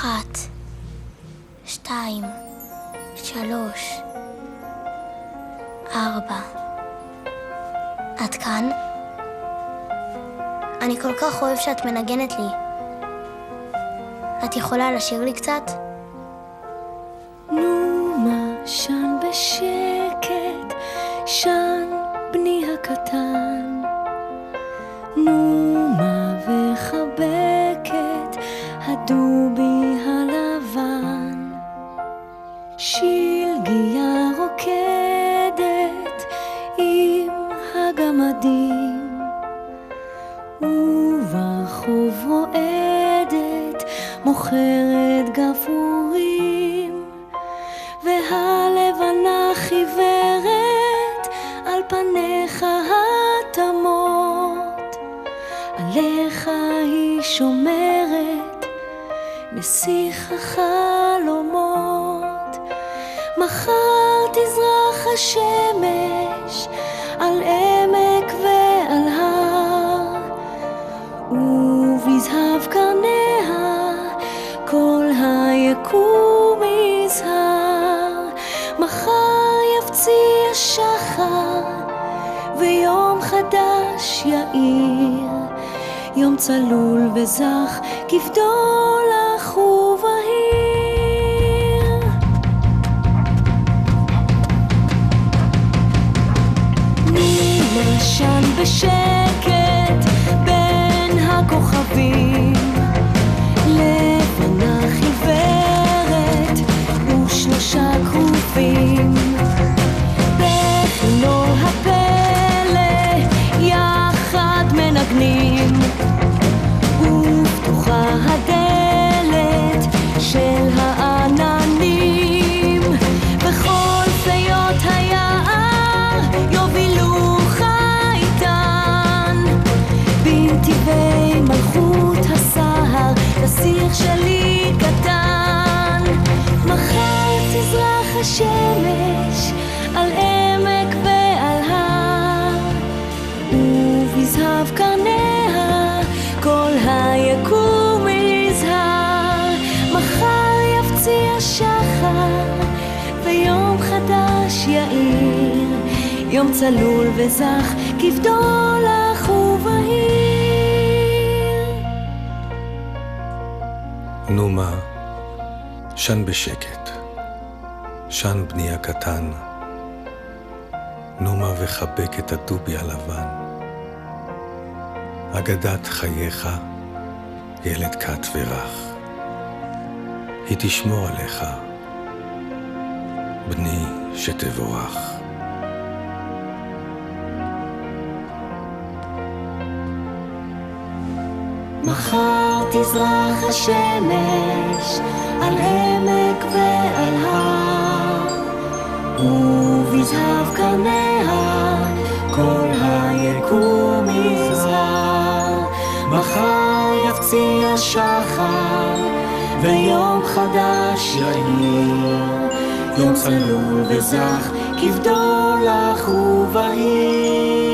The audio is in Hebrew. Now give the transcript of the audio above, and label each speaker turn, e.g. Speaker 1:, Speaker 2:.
Speaker 1: 1, 2, 3, 4. עד כאן? אני כל כך אוהב שאת מנגנת לי. את יכולה לשיר לי קצת?
Speaker 2: נו מה שן בשקט, שן בני הקטן. נו מה וחבקת הדובי הלבן. שלגיה רוקדת עם הגמדים, וברחוב רועדת מוכרת גפרורים, והלבנה חיוורת על פניך התמות. עליך היא שומרת נסיך החלומות. מחר תזרח השמש על עמק ועל הר, ובזהב קרניה כל היקום יזהר. מחר יפציע שחר ויום חדש יאיר, יום צלול וזך כבדולח ובהיר. נמשן בשקט בין הכוכבים, לבנה חיוורת ושלושה כרופים. בכינור הפלא יחד מנגנים, ופתוחה הדלת של העננים. בכל פיות היער יובילוך איתן, בנתיבי מלכות הסהר נסיך שלי קטן. מחר תזרח השמש על עמק ועל הר, ובזהב קרניה כל היקום יזהר. מחר יפציע שחר ויום חדש יאיר, יום צלול וזך כבדולח ובהיר.
Speaker 3: נו מה, שן בשקט, שן בני הקטן. נו מה וחבק את הדובי הלבן. אגדת חייך, ילד קט ורח, היא תשמור עליך, בני שתבורך.
Speaker 2: מחר תזרח השמש על עמק ועל הר, ובזהב קרניה כל היקום יזהר. מחר יפציע שחר ויום חדש יאיר, יום צלול וזך כבדולח ובהיר.